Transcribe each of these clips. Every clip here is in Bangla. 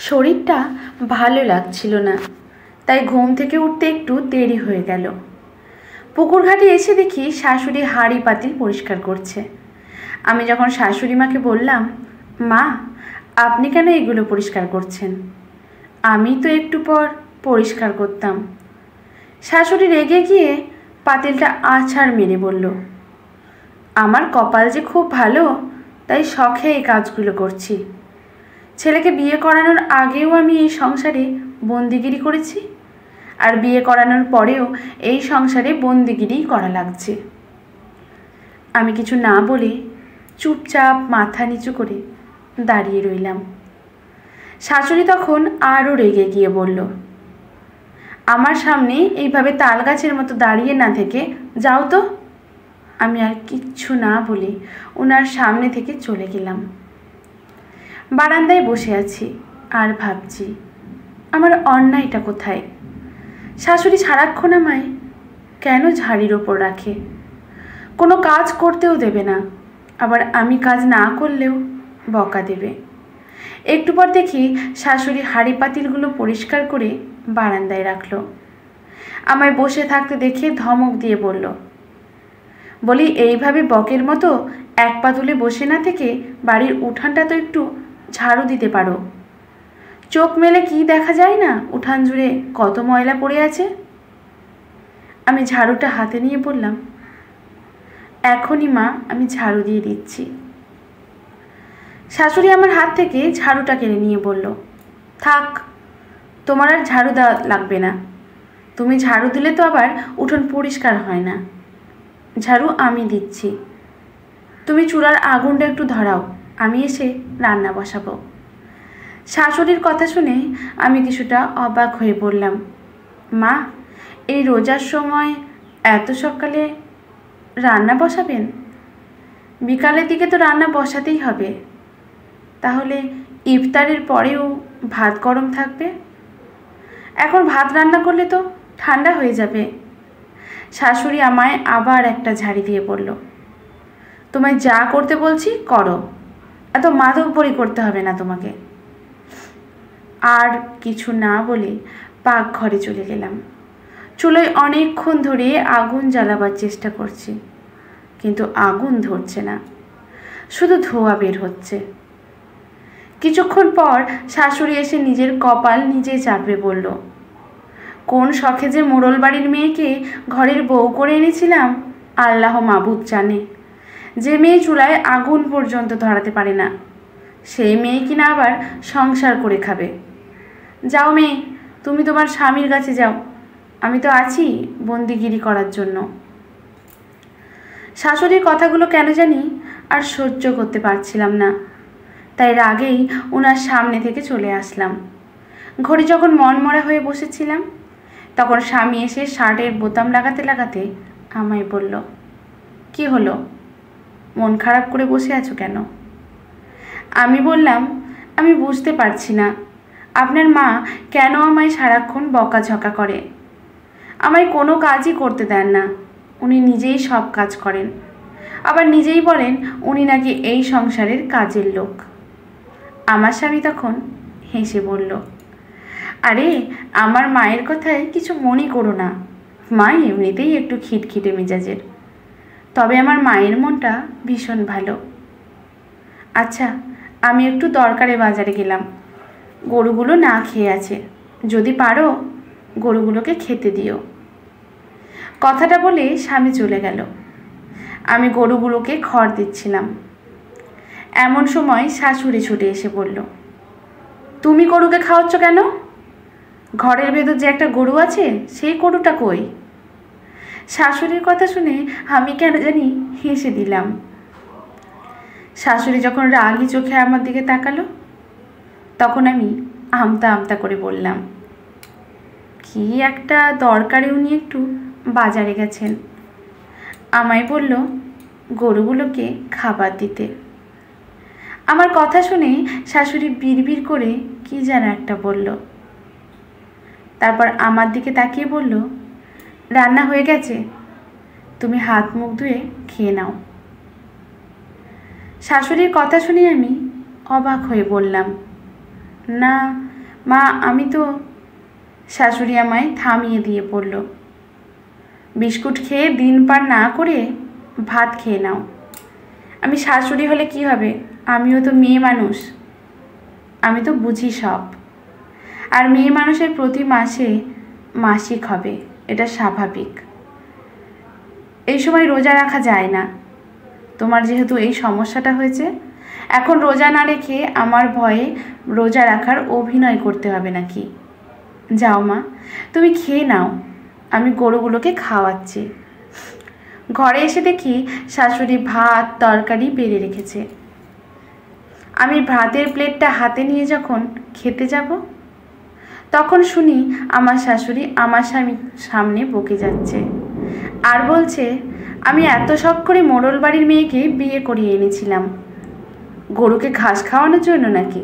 শরীরটা ভালো লাগছিল না, তাই ঘুম থেকে উঠতে একটু দেরি হয়ে গেল। পুকুর ঘাটে এসে দেখি শাশুড়ি হাঁড়ি পাতিল পরিষ্কার করছে। আমি যখন শাশুড়ি মাকে বললাম, মা আপনি কেন এগুলো পরিষ্কার করছেন, আমি তো একটু পর পরিষ্কার করতাম। শাশুড়ি রেগে গিয়ে পাতিলটা আছাড় মেরে বলল, আমার কপাল যে খুব ভালো, তাই শখে এই কাজগুলো করছি। ছেলেকে বিয়ে করানোর আগেও আমি এই সংসারে বন্দিগিরি করেছি, আর বিয়ে করানোর পরেও এই সংসারে বন্দিগিরিই করা লাগছে। আমি কিছু না বলে চুপচাপ মাথা নিচু করে দাঁড়িয়ে রইলাম। শাশুড়ি তখন আরও রেগে গিয়ে বলল, আমার সামনে এইভাবে তাল গাছের মতো দাঁড়িয়ে না থেকে যাও তো। আমি আর কিচ্ছু না বলে ওনার সামনে থেকে চলে গেলাম। বারান্দায় বসে আছি আর ভাবছি, আমার অন্যায়টা কোথায়? শাশুড়ি সারাক্ষণ আমায় কেন ঝাড়ির ওপর রাখে, কোনো কাজ করতেও দেবে না, আবার আমি কাজ না করলেও বকা দেবে। একটু পর দেখি শাশুড়ি হাঁড়ি পাতিলগুলো পরিষ্কার করে বারান্দায় রাখলো। আমায় বসে থাকতে দেখে ধমক দিয়ে বলি, এইভাবে বকের মতো এক পা তুলে বসে না থেকে বাড়ির উঠানটা তো একটু ঝাড়ু দিতে পারো। চোখ মেলে কি দেখা যায় না উঠান জুড়ে কত ময়লা পড়ে আছে? আমি ঝাড়ুটা হাতে নিয়ে বললাম, এখনই মা আমি ঝাড়ু দিয়ে দিচ্ছি। শাশুড়ি আমার হাত থেকে ঝাড়ুটা কেড়ে নিয়ে বলল, থাক, তোমার আর ঝাড়ু দেওয়া লাগবে না। তুমি ঝাড়ু দিলে তো আবার উঠোন পরিষ্কার হয় না। ঝাড়ু আমি দিচ্ছি, তুমি চুলার আগুনটা একটু ধরাও, আমি এসে রান্না বসাবো। শাশুড়ির কথা শুনে আমি কিছুটা অবাক হয়ে বললাম, মা এই রোজার সময় এত সকালে রান্না বসাবেন? বিকালের দিকে তো রান্না বসাতেই হবে, তাহলে ইফতারের পরেও ভাত গরম থাকবে। এখন ভাত রান্না করলে তো ঠান্ডা হয়ে যাবে। শাশুড়ি আমায় আবার একটা ঝাড়ি দিয়ে বলল, তোমায় যা করতে বলছি করো, এত মাতব্বরি করতে হবে না তোমাকে। আর কিছু না বলে পাকঘরে চলে গেলাম। চুলোয় অনেকক্ষণ ধরে আগুন জ্বালাবার চেষ্টা করছি, কিন্তু আগুন ধরছে না, শুধু ধোঁয়া বের হচ্ছে। কিছুক্ষণ পর শাশুড়ি এসে নিজের কপাল নিজে চাপড়ে বলল, কোন শখে যে মোড়ল বাড়ির মেয়েকে ঘরের বউ করে এনেছিলাম আল্লাহ মাবুদ জানে। যে মেয়ে চুলায় আগুন পর্যন্ত ধরাতে পারে না, সেই মেয়ে কিনা আবার সংসার করে খাবে। যাও মেয়ে, তুমি তোমার স্বামীর কাছে যাও, আমি তো আছি বন্দিগিরি করার জন্য। শাশুড়ির কথাগুলো কেন জানি আর সহ্য করতে পারছিলাম না, তাই রাগেই ওনার সামনে থেকে চলে আসলাম। ঘড়ি যখন মনমরা হয়ে বসেছিলাম, তখন স্বামী এসে শার্টের বোতাম লাগাতে লাগাতে আমায় বলল, কি হলো, মন খারাপ করে বসে আছো কেন? আমি বললাম, আমি বুঝতে পারছি না আপনার মা কেন আমায় সারাক্ষণ বকাঝকা করে। আমায় কোনো কাজই করতে দেন না, উনি নিজেই সব কাজ করেন, আবার নিজেই বলেন উনি নাকি এই সংসারের কাজের লোক। আমার স্বামী তখন হেসে বলল, আরে আমার মায়ের কথায় কিছু মনে করো না, মা এমনিতেই একটু খিটখিটে মেজাজের, তবে আমার মায়ের মনটা ভীষণ ভালো। আচ্ছা আমি একটু দরকারে বাজারে গেলাম, গরুগুলো না খেয়ে আছে, যদি পারো গরুগুলোকে খেতে দিও। কথাটা বলে স্বামী চলে গেল। আমি গরুগুলোকে খড় দিচ্ছিলাম। এমন সময় শাশুড়ি ছুটে এসে বলল, তুমি গরুকে খাওয়াচ্ছ কেন? ঘরের ভেতর যে একটা গরু আছে, সেই গরুটা কই? শাশুড়ির কথা শুনে আমি কেন জানি হেসে দিলাম। শাশুড়ি যখন রাগী চোখে আমার দিকে তাকালো, তখন আমি আমতা আমতা করে বললাম, কি একটা দরকারে উনি একটু বাজারে গেছেন, আমায় বলল গরুগুলোকে খাবার দিতে। আমার কথা শুনে শাশুড়ি বিড়বিড় করে কি যেন একটা বলল, তারপর আমার দিকে তাকিয়ে বলল, রান্না হয়ে গেছে, তুমি হাত মুখ ধুয়ে খেয়ে নাও। শাশুড়ির কথা শুনে আমি অবাক হয়ে বললাম, না মা আমি তো। শাশুড়ি আমায় থামিয়ে দিয়ে বলল, বিস্কুট খেয়ে দিন পার না করে ভাত খেয়ে নাও। আমি শাশুড়ি হলে কি হবে, আমিও তো মেয়ে মানুষ, আমি তো বুঝি সব। আর মেয়ে মানুষের প্রতি মাসে মাসিক হবে, এটা স্বাভাবিক। এই সময় রোজা রাখা যায় না। তোমার যেহেতু এই সমস্যাটা হয়েছে, এখন রোজা না রেখে আমার ভয়ে রোজা রাখার অভিনয় করতে হবে নাকি? যাও মা, তুমি খেয়ে নাও, আমি গরুগুলোকে খাওয়াচ্ছি। ঘরে এসে দেখি শাশুড়ি ভাত তরকারি বেড়ে রেখেছে। আমি ভাতের প্লেটটা হাতে নিয়ে যখন খেতে যাব, তখন শুনি আমার শাশুড়ি আমার স্বামীর সামনে বকে যাচ্ছে আর বলছে, আমি এত শখ করে মোড়ল বাড়ির মেয়েকে বিয়ে করিয়ে এনেছিলাম, গরুকে ঘাস খাওয়ানোর জন্য নাকি?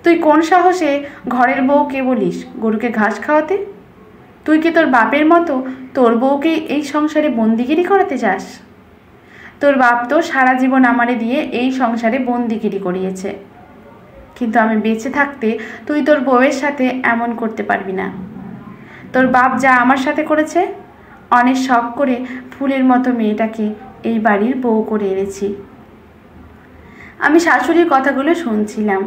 তুই কোন সাহসে ঘরের বউকে বলিস গরুকে ঘাস খাওয়াতে? তুই কি তোর বাপের মতো তোর বউকে এই সংসারে বন্দিগিরি করাতে চাস? তোর বাপ তো সারা জীবন আমারে দিয়ে এই সংসারে বন্দিগিরি করিয়েছে, কিন্তু আমি বেঁচে থাকতে তুই তোর বউয়ের সাথে এমন করতে পারবি না। তোর বাপ যা আমার সাথে করেছে, অনেক শখ করে ফুলের মতো মেয়েটাকে এই বাড়ির বউ করে এনেছি। আমি শাশুড়ির কথাগুলো শুনছিলাম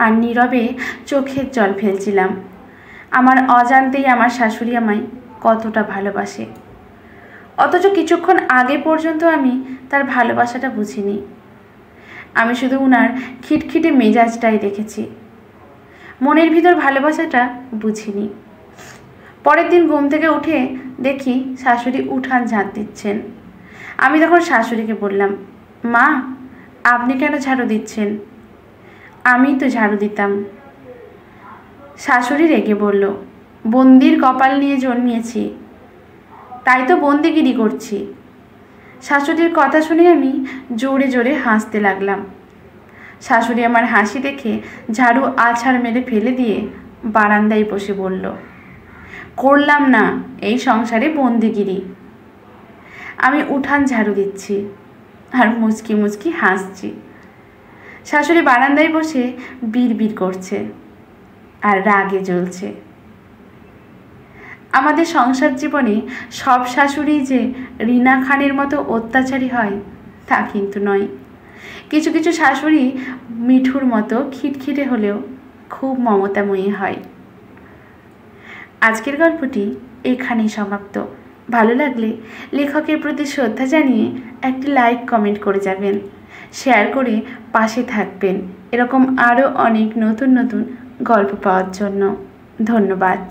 আর নীরবে চোখের জল ফেলছিলাম। আমার অজান্তেই আমার শাশুড়ি আমায় কতটা ভালোবাসে, অথচ কিছুক্ষণ আগে পর্যন্ত আমি তার ভালোবাসাটা বুঝিনি। আমি শুধু উনার খিটখিটে মেজাজটাই দেখেছি, মনের ভিতর ভালোবাসাটা বুঝিনি। পরের দিন ঘুম থেকে উঠে দেখি শাশুড়ি উঠান ঝাঁট দিচ্ছেন। আমি তখন শাশুড়িকে বললাম, মা আপনি কেন ঝাড়ু দিচ্ছেন? আমি তো ঝাড়ু দিতাম। শাশুড়ি রেগে বলল, বন্দির কপাল নিয়ে জন্মিয়েছি, তাই তো বন্দিগিরি করছি। শাশুড়ির কথা শুনে আমি জোরে জোরে হাসতে লাগলাম। শাশুড়ি আমার হাসি দেখে ঝাড়ু আছাড় মেরে ফেলে দিয়ে বারান্দায় বসে বলল, করলাম না এই সংসারে বন্দিগিরি। আমি উঠান ঝাড়ু দিচ্ছি আর মুচকি মুচকি হাসছি। শাশুড়ি বারান্দায় বসে বিড়বিড় করছে আর রাগে জ্বলছে। আমাদের সংসার জীবনে সব শাশুড়ি যে রিনা খানের মতো অত্যাচারী হয় তা কিন্তু নয়। কিছু কিছু শাশুড়ি মিঠুর মতো খিটখিটে হলেও খুব মমতাময়ী হয়। আজকের গল্পটি এখানেই সমাপ্ত। ভালো লাগলে লেখকের প্রতি শ্রদ্ধা জানিয়ে একটি লাইক কমেন্ট করে যাবেন, শেয়ার করে পাশে থাকবেন এরকম আরও অনেক নতুন নতুন গল্প পাওয়ার জন্য। ধন্যবাদ।